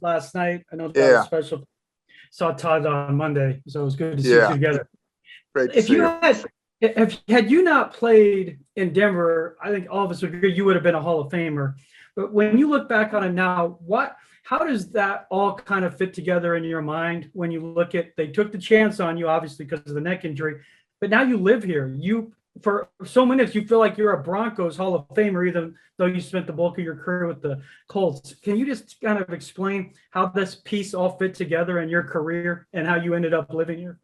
last night. I know that was Yeah. special. Saw Todd on Monday, so it was good to see you Yeah. two together. Great to If see you you. had you not played in Denver, I think all of us would agree you would have been a Hall of Famer. But when you look back on it now, how does that all kind of fit together in your mind when you look at they took the chance on you, obviously because of the neck injury, but now you live here. You for so many minutes you feel like you're a Broncos Hall of Famer, even though you spent the bulk of your career with the Colts. Can you just kind of explain how this piece all fit together in your career and how you ended up living here?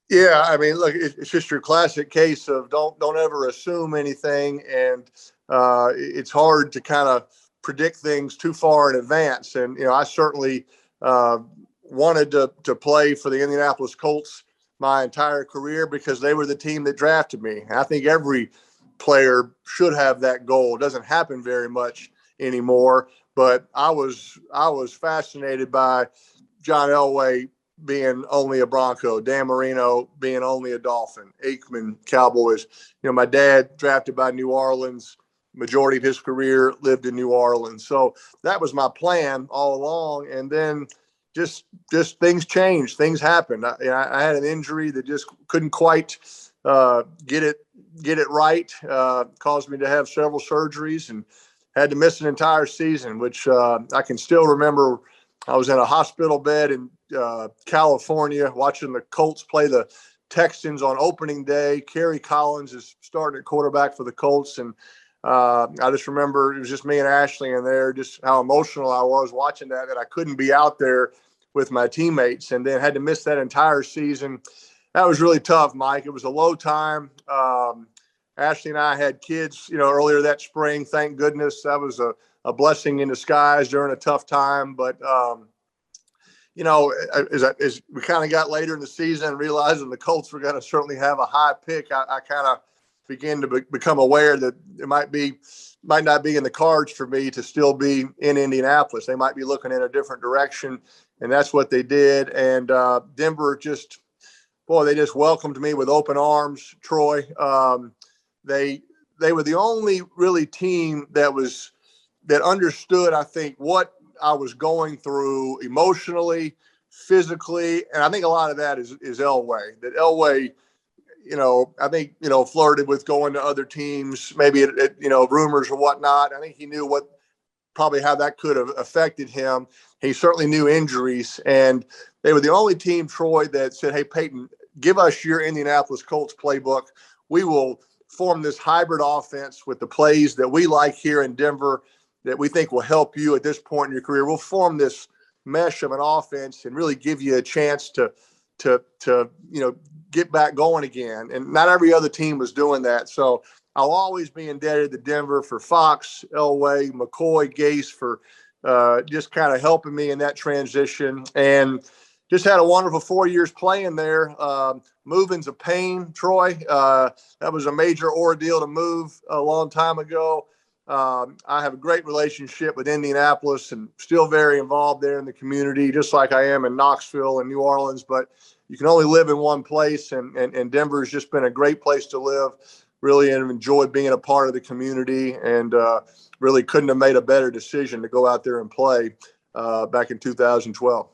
Yeah, I mean, look, it's just your classic case of don't ever assume anything, and it's hard to kind of predict things too far in advance. And I certainly uh, wanted to play for the Indianapolis Colts my entire career because they were the team that drafted me. And I think every player should have that goal. It doesn't happen very much anymore, but I was fascinated by John Elway being only a Bronco, Dan Marino being only a Dolphin, Aikman, Cowboys. My dad drafted by New Orleans. Majority of his career lived in New Orleans. So that was my plan all along. And then just things changed. Things happened. I had an injury that just couldn't quite get it right. Caused me to have several surgeries and had to miss an entire season, which I can still remember. I was in a hospital bed in California watching the Colts play the Texans on opening day. Kerry Collins is starting at quarterback for the Colts. And I just remember it was just me and Ashley in there, just how emotional I was watching that I couldn't be out there with my teammates, and then had to miss that entire season. That was really tough, Mike. It was a low time. Ashley and I had kids, earlier that spring. Thank goodness. That was a blessing in disguise during a tough time. But, as we kind of got later in the season, realizing the Colts were going to certainly have a high pick, I kind of began to become aware that it might not be in the cards for me to still be in Indianapolis. They might be looking in a different direction, and that's what they did. And Denver they just welcomed me with open arms, Troy. They were the only really team that understood, I think, what I was going through emotionally, physically, and I think a lot of that is Elway. That Elway, I think, flirted with going to other teams, maybe at rumors or whatnot. I think he knew how that could have affected him. He certainly knew injuries, and they were the only team, Troy, that said, "Hey, Peyton, give us your Indianapolis Colts playbook. We will form this hybrid offense with the plays that we like here in Denver that we think will help you at this point in your career. We'll form this mesh of an offense and really give you a chance to get back going again." And not every other team was doing that. So I'll always be indebted to Denver for Fox, Elway, McCoy, Gase for just kind of helping me in that transition. And just had a wonderful 4 years playing there. Moving's a pain, Troy. That was a major ordeal to move a long time ago. I have a great relationship with Indianapolis and still very involved there in the community, just like I am in Knoxville and New Orleans. But you can only live in one place, and Denver has just been a great place to live. Really enjoyed being a part of the community, and really couldn't have made a better decision to go out there and play back in 2012.